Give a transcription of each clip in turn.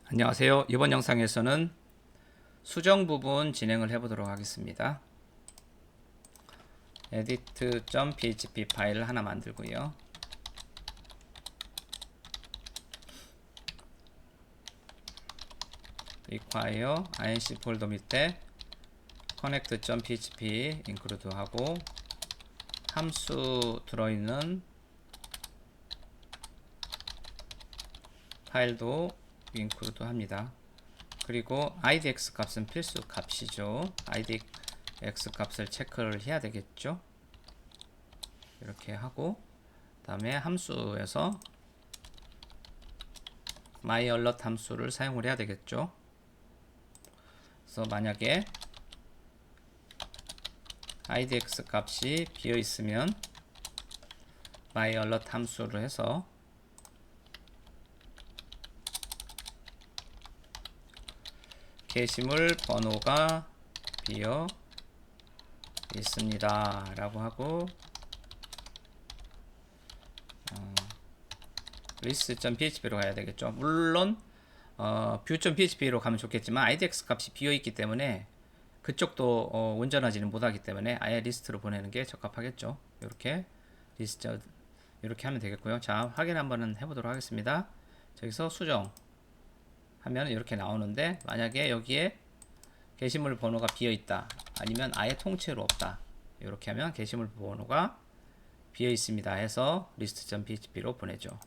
안녕하세요. 이번 영상에서는 수정 부분 진행을 해보도록 하겠습니다. edit.php 파일을 하나 만들고요. require inc 폴더 밑에 connect.php include 하고 함수 들어있는 파일도 include 합니다. 그리고 idx 값은 필수 값이죠. idx 값을 체크를 해야 되겠죠. 이렇게 하고 다음에 함수에서 myAlert 함수를 사용을 해야 되겠죠. 그래서 만약에 idx 값이 비어 있으면 myAlert 함수를 해서 게시물 번호가 비어 있습니다 라고 하고 list.php로 가야 되겠죠. 물론 view.php로 가면 좋겠지만 idx 값이 비어 있기 때문에 그쪽도 온전하지는 못하기 때문에 아예 리스트로 보내는 게 적합하겠죠. 이렇게 리스트 이렇게 하면 되겠고요. 자, 확인 한번 해보도록 하겠습니다. 저기서 수정 하면 이렇게 나오는데, 만약에 여기에 게시물 번호가 비어 있다 아니면 아예 통째로 없다 이렇게 하면 게시물 번호가 비어 있습니다 해서 list.php로 보내죠.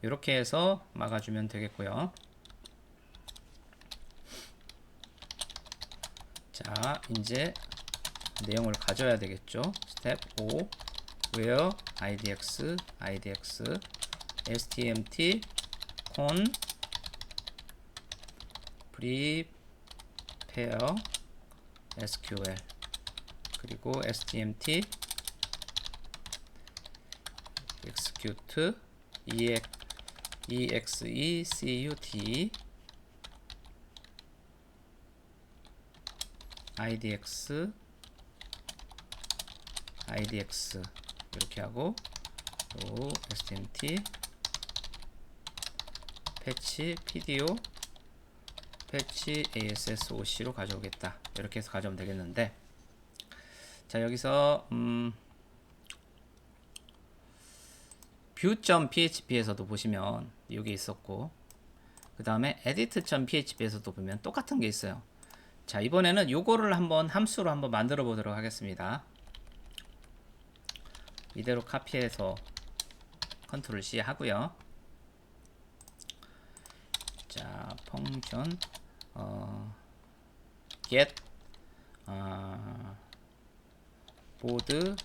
이렇게 해서 막아주면 되겠고요. 자, 이제 내용을 가져야 되겠죠. 스텝 5 where idx stmt con prepare sql 그리고 stmt execute execute idx 이렇게 하고 또 stmt 패치 pdo 패치 assoc로 가져오겠다 이렇게 해서 가져오면 되겠는데, 자 여기서 view.php에서도 보시면 이게 있었고, 그 다음에 edit.php에서도 보면 똑같은 게 있어요. 자, 이번에는 요거를 한번 함수로 한번 만들어 보도록 하겠습니다. 이대로 카피해서 컨트롤 C 하고요. 자, 펑션 get board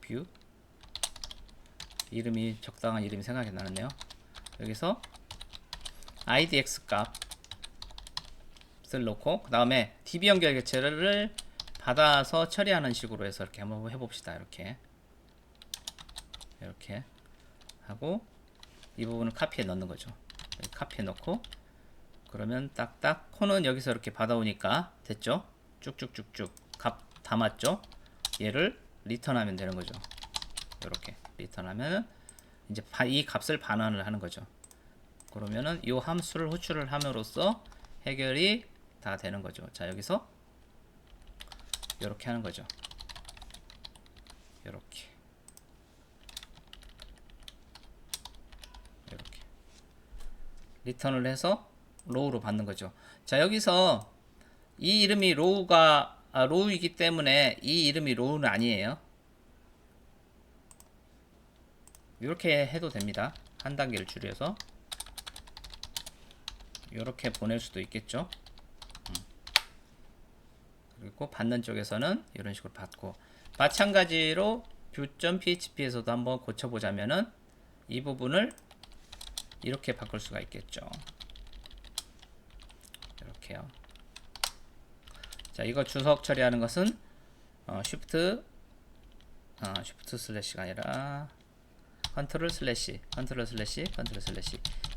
view 이름이 적당한 이름이 생각이 나는데요. 여기서 idx 값을 놓고 그 다음에 db 연결 개체를 받아서 처리하는 식으로 해서 이렇게 한번 해봅시다. 이렇게 하고 이 부분을 카피해 넣는 거죠. 카피해 넣고 그러면 딱딱 코는 여기서 이렇게 받아오니까 됐죠. 쭉쭉쭉쭉 값 담았죠. 얘를 리턴하면 되는 거죠. 이렇게 리턴하면 이제 이 값을 반환을 하는 거죠. 그러면은 이 함수를 호출을 함으로써 해결이 다 되는 거죠. 자, 여기서 이렇게 하는 거죠. 이렇게 리턴을 해서 로우로 받는 거죠. 자, 여기서 이 이름이 로우이기 때문에 이 이름이 로우는 아니에요. 이렇게 해도 됩니다. 한 단계를 줄여서 이렇게 보낼 수도 있겠죠. 그리고 받는 쪽에서는 이런 식으로 받고, 마찬가지로 view.php에서도 한번 고쳐보자면은 이 부분을 이렇게 바꿀 수가 있겠죠. 이렇게요. 자, 이거 주석 처리하는 것은 쉬프트 슬래시가 아니라 컨트롤 슬래시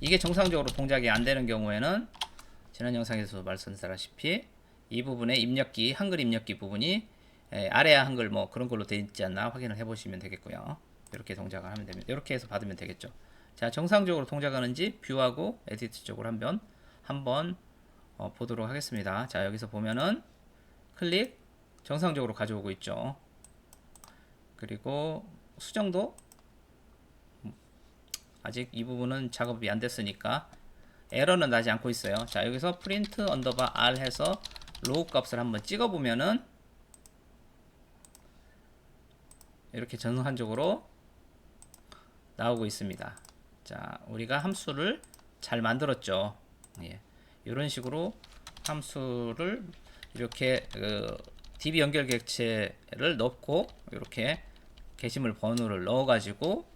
이게 정상적으로 동작이 안 되는 경우에는 지난 영상에서 말씀드렸다시피 이 부분에 입력기, 한글 입력기 부분이 아래야 한글 뭐 그런 걸로 되어 있지 않나 확인을 해 보시면 되겠고요. 이렇게 동작을 하면 됩니다. 이렇게 해서 받으면 되겠죠. 자, 정상적으로 동작하는지 뷰하고 에디트 쪽으로 한번 보도록 하겠습니다. 자, 여기서 보면은 클릭 정상적으로 가져오고 있죠. 그리고 수정도 아직 이 부분은 작업이 안 됐으니까 에러는 나지 않고 있어요. 자, 여기서 프린트 언더바 R 해서 로우 값을 한번 찍어 보면은 이렇게 정상적으로 나오고 있습니다. 자, 우리가 함수를 잘 만들었죠. 예. 이런 식으로 함수를 이렇게 DB 연결 객체를 넣고 이렇게 게시물 번호를 넣어 가지고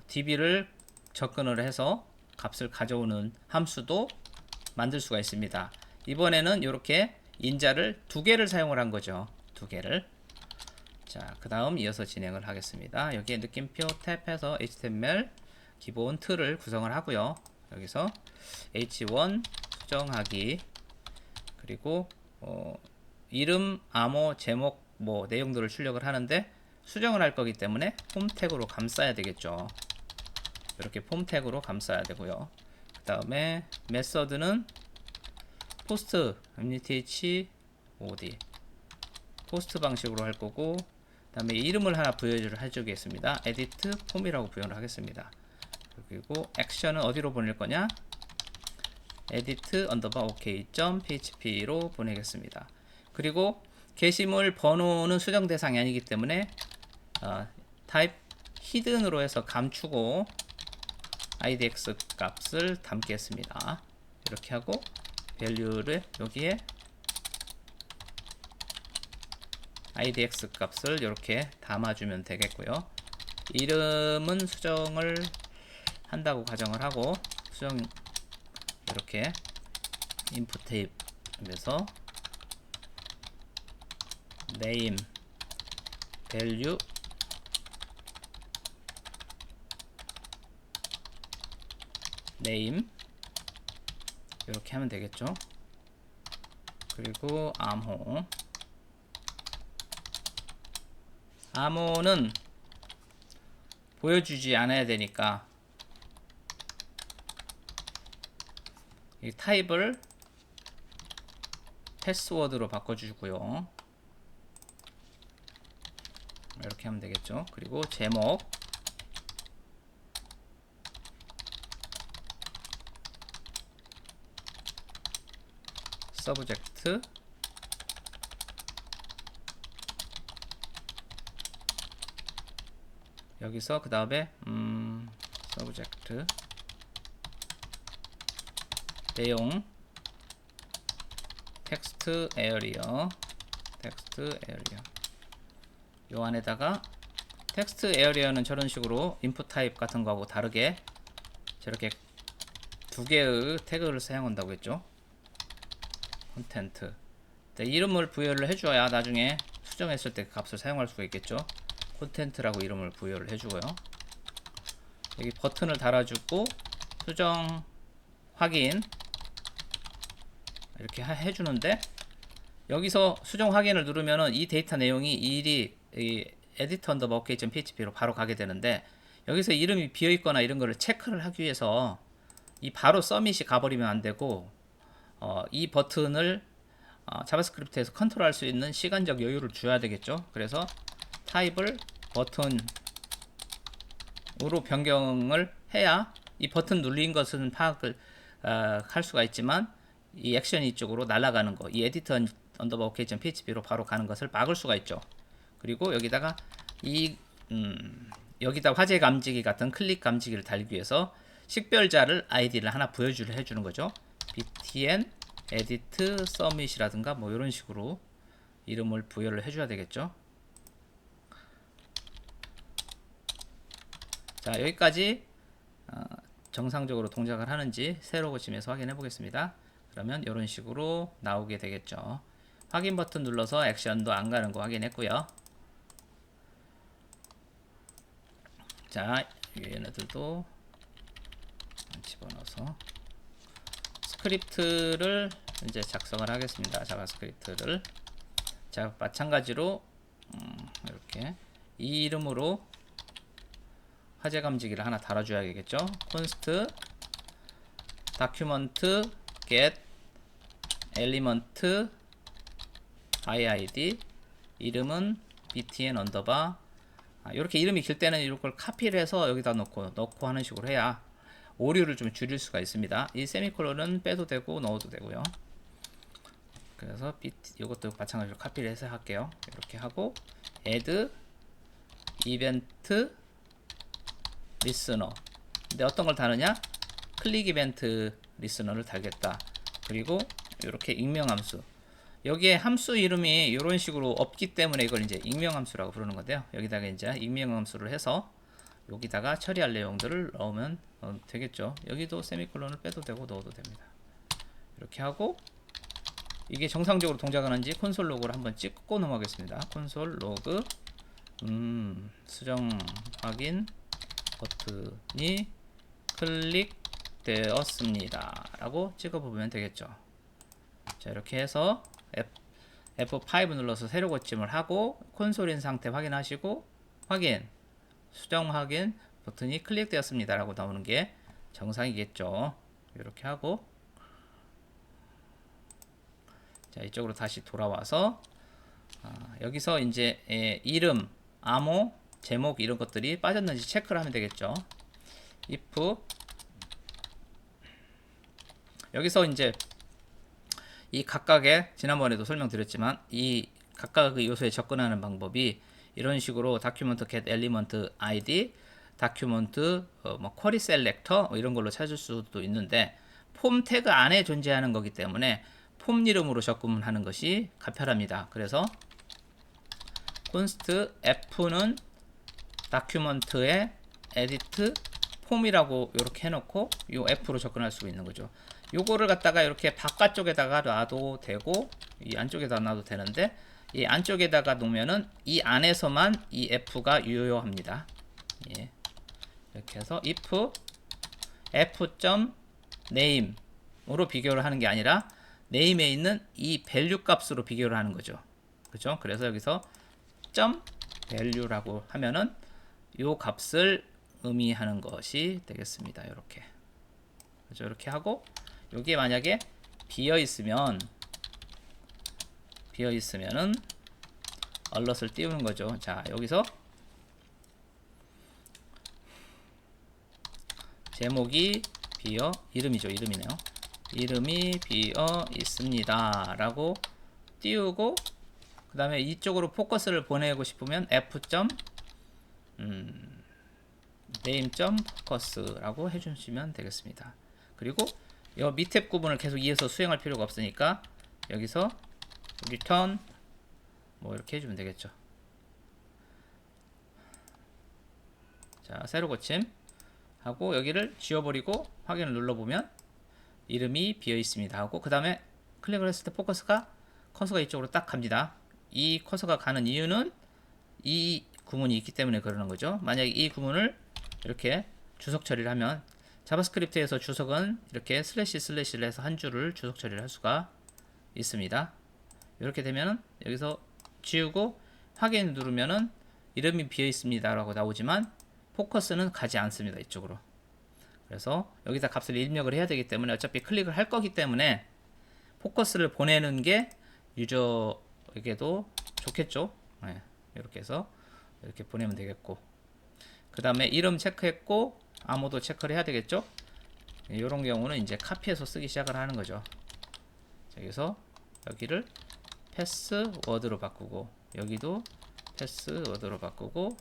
DB를 접근을 해서 값을 가져오는 함수도 만들 수가 있습니다. 이번에는 이렇게 인자를 두 개를 사용을 한 거죠. 두 개를. 자, 그 다음 이어서 진행을 하겠습니다. 여기에 느낌표 탭해서 HTML 기본 틀을 구성을 하고요. 여기서 H1 수정하기, 그리고 이름, 암호, 제목 뭐 내용들을 출력을 하는데 수정을 할 거기 때문에 폼 태그로 감싸야 되겠죠. 이렇게 폼 태그로 감싸야 되고요. 그 다음에 메서드는 포스트 mth od 포스트 방식으로 할 거고, 그 다음에 이름을 하나 부여를 해주겠습니다. edit 폼이라고 부여를 하겠습니다. 그리고 액션은 어디로 보낼 거냐? edit 언더바 ok.php로 보내겠습니다. 그리고 게시물 번호는 수정 대상이 아니기 때문에 타입 히든으로 해서 감추고 idx 값을 담겠습니다. 이렇게 하고 value를 여기에 idx 값을 이렇게 담아주면 되겠고요. 이름은 수정을 한다고 가정을 하고, 수정 이렇게 input 탭에서 name value name 이렇게 하면 되겠죠. 그리고 암호는 보여주지 않아야 되니까 이 타입을 패스워드로 바꿔주고요. 이렇게 하면 되겠죠. 그리고 제목 서브젝트 여기서 그 다음에 서브젝트 내용 텍스트 에어리어 요 안에다가 텍스트 에어리어는 저런 식으로 인풋 타입 같은 거하고 다르게 저렇게 두 개의 태그를 사용한다고 했죠. 콘텐트 이름을 부여를 해줘야 나중에 수정했을 때 값을 사용할 수가 있겠죠. 콘텐트라고 이름을 부여를 해주고요. 여기 버튼을 달아주고 수정 확인 이렇게 해주는데, 여기서 수정 확인을 누르면은 이 데이터 내용이 이 에디터 언더바 ok.php로 바로 가게 되는데, 여기서 이름이 비어 있거나 이런 거를 체크를 하기 위해서 이 바로 서밋이 가버리면 안 되고, 이 버튼을 자바스크립트에서 컨트롤할 수 있는 시간적 여유를 줘야 되겠죠. 그래서 타입을 버튼으로 변경을 해야 이 버튼 눌린 것은 파악을 할 수가 있지만 이 액션이 이쪽으로 날아가는 거, 이 에디터 언더바 ok.php로 바로 가는 것을 막을 수가 있죠. 그리고 여기다가 여기다 화제 감지기 같은 클릭 감지기를 달기 위해서 식별자를 아이디를 하나 부여주를 해주는 거죠. btn edit submit이라든가 뭐 이런 식으로 이름을 부여를 해줘야 되겠죠. 자, 여기까지 정상적으로 동작을 하는지 새로 고침해서 확인해 보겠습니다. 그러면 이런 식으로 나오게 되겠죠. 확인 버튼 눌러서 액션도 안 가는 거 확인했고요. 자, 얘네들도 집어넣어서 스크립트를 이제 작성을 하겠습니다. 자바스크립트를. 자, 마찬가지로 이렇게 이 이름으로 화제 감지기를 하나 달아줘야겠죠. const document get element by id, 이름은 btn 언더바. 이렇게 이름이 길 때는 이걸 카피를 해서 여기다 넣고 하는 식으로 해야 오류를 좀 줄일 수가 있습니다. 이 세미콜론은 빼도 되고 넣어도 되고요. 그래서 이것도 마찬가지로 카피를 해서 할게요. 이렇게 하고 add event listener. 근데 어떤 걸 다느냐? 클릭 이벤트 리스너를 달겠다. 그리고 이렇게 익명함수. 여기에 함수 이름이 이런 식으로 없기 때문에 이걸 이제 익명함수라고 부르는 건데요. 여기다가 이제 익명함수를 해서 여기다가 처리할 내용들을 넣으면 되겠죠. 여기도 세미콜론을 빼도 되고 넣어도 됩니다. 이렇게 하고 이게 정상적으로 동작하는지 콘솔 로그를 한번 찍고 넘어가겠습니다. 콘솔 로그 수정 확인 버튼이 클릭되었습니다 라고 찍어보면 되겠죠. 자, 이렇게 해서 F5 눌러서 새로 고침을 하고 콘솔인 상태 확인하시고 확인, 수정 확인 버튼이 클릭되었습니다 라고 나오는 게 정상이겠죠. 이렇게 하고 자, 이쪽으로 다시 돌아와서 여기서 이제 이름, 암호, 제목 이런 것들이 빠졌는지 체크를 하면 되겠죠. if 여기서 이제 이 각각의 지난번에도 설명드렸지만 이 각각의 요소에 접근하는 방법이 이런 식으로 document get element id, document query selector 이런 걸로 찾을 수도 있는데 폼 태그 안에 존재하는 거기 때문에 폼 이름으로 접근하는 것이 간편합니다. 그래서 const f는 document에 edit 폼이라고 이렇게 해놓고 이 f로 접근할 수 있는 거죠. 요거를 갖다가 이렇게 바깥쪽에다가 놔도 되고 이 안쪽에다 놔도 되는데 이 안쪽에다가 놓으면은 이 안에서만 이 f가 유효합니다. 예. 이렇게 해서 if f.name으로 비교를 하는 게 아니라 name에 있는 이 value 값으로 비교를 하는 거죠. 그렇죠? 그래서 여기서 .value라고 하면은 요 값을 의미하는 것이 되겠습니다. 이렇게. 그렇죠? 이렇게 하고 여기에 만약에 비어 있으면은 alert을 띄우는 거죠. 자, 여기서 제목이 비어 이름이죠. 이름이네요. 이름이 비어 있습니다 라고 띄우고 그 다음에 이쪽으로 포커스를 보내고 싶으면 name.focus라고 해주시면 되겠습니다. 그리고 이 밑에 부분을 계속 이어서 수행할 필요가 없으니까 여기서 return 뭐 이렇게 해주면 되겠죠. 자, 새로 고침 하고 여기를 지워버리고 확인을 눌러보면 이름이 비어 있습니다 하고 그 다음에 클릭을 했을 때 커서가 이쪽으로 딱 갑니다. 이 커서가 가는 이유는 이 구문이 있기 때문에 그러는 거죠. 만약에 이 구문을 이렇게 주석 처리를 하면 자바스크립트에서 주석은 이렇게 슬래시를 해서 한 줄을 주석 처리를 할 수가 있습니다. 이렇게 되면은 여기서 지우고 확인 누르면은 이름이 비어 있습니다 라고 나오지만 포커스는 가지 않습니다. 이쪽으로. 그래서 여기다 값을 입력을 해야 되기 때문에 어차피 클릭을 할 거기 때문에 포커스를 보내는 게 유저에게도 좋겠죠. 네, 이렇게 해서 이렇게 보내면 되겠고 그 다음에 이름 체크했고 암호도 체크를 해야 되겠죠. 이런 경우는 이제 카피해서 쓰기 시작을 하는 거죠. 여기서 여기를 패스워드로 바꾸고 여기도 패스워드로 바꾸고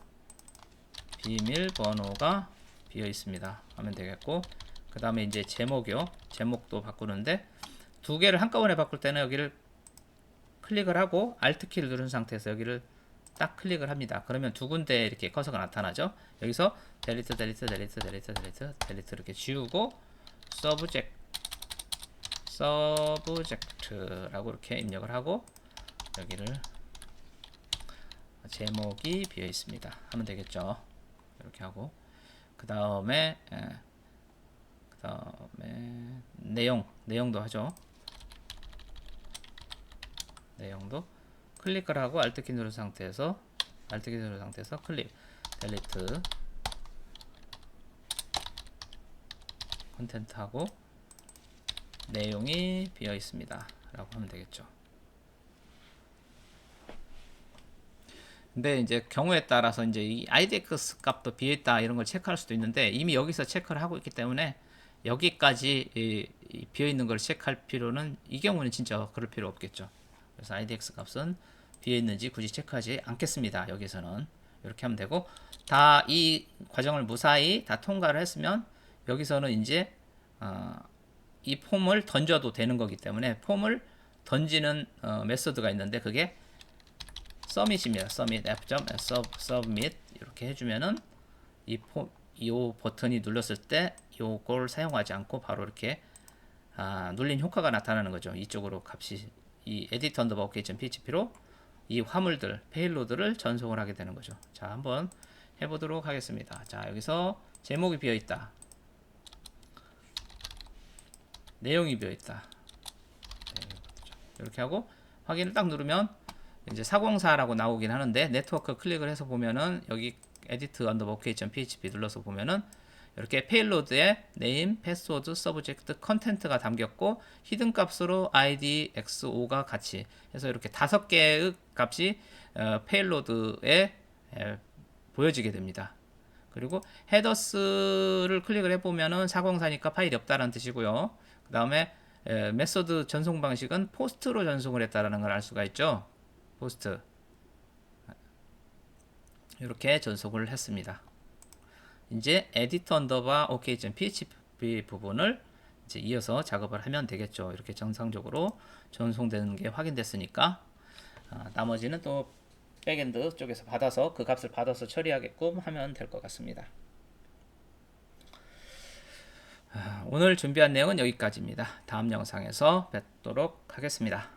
비밀번호가 비어 있습니다 하면 되겠고 그 다음에 이제 제목이요. 제목도 바꾸는데 두 개를 한꺼번에 바꿀 때는 여기를 클릭을 하고 Alt 키를 누른 상태에서 여기를 딱 클릭을 합니다. 그러면 두 군데 이렇게 커서가 나타나죠. 여기서 델리트 이렇게 지우고 subject라고 이렇게 입력을 하고 여기를 제목이 비어 있습니다 하면 되겠죠. 이렇게 하고 그 다음에 내용도 하죠. 내용도 클릭을 하고 Alt 키 누른 상태에서 클릭 델리트 컨텐트하고 내용이 비어 있습니다 라고 하면 되겠죠. 근데 이제 경우에 따라서 이제 이 idx 값도 비어 있다 이런 걸 체크할 수도 있는데, 이미 여기서 체크를 하고 있기 때문에 여기까지 이 비어 있는 걸 체크할 필요는, 이 경우는 진짜 그럴 필요 없겠죠. 그래서 idx 값은 비어 있는지 굳이 체크하지 않겠습니다. 여기서는 이렇게 하면 되고, 다 이 과정을 무사히 다 통과를 했으면 여기서는 이제 이 폼을 던져도 되는 거기 때문에, 폼을 던지는 메소드가 있는데 그게 submit입니다. submit f.submit 이렇게 해주면은 이 버튼이 눌렀을 때 요걸 사용하지 않고 바로 이렇게 눌린 효과가 나타나는 거죠. 이쪽으로 값이 이 edit underbar ok.php로 이 화물들, 페일로드를 전송을 하게 되는 거죠. 자, 한번 해보도록 하겠습니다. 자, 여기서 제목이 비어 있다. 내용이 비어 있다. 이렇게 하고 확인을 딱 누르면 이제 404라고 나오긴 하는데, 네트워크 클릭을 해서 보면은 여기 edit underbar ok.php 눌러서 보면은 이렇게 페일로드에 네임, 패스워드, 서브젝트, 컨텐트가 담겼고 히든 값으로 id, xo가 같이 해서 이렇게 5개의 값이 페일로드에 보여지게 됩니다. 그리고 헤더스를 클릭을 해보면은 404니까 파일이 없다는 뜻이고요. 그 다음에 메소드 전송 방식은 포스트로 전송을 했다는 걸 알 수가 있죠. 포스트 이렇게 전송을 했습니다. 이제 에디터 언더바 ok.php 부분을 이제 이어서 작업을 하면 되겠죠. 이렇게 정상적으로 전송되는 게 확인됐으니까 나머지는 또 백엔드 쪽에서 받아서 그 값을 받아서 처리하게끔 하면 될 것 같습니다. 오늘 준비한 내용은 여기까지입니다. 다음 영상에서 뵙도록 하겠습니다.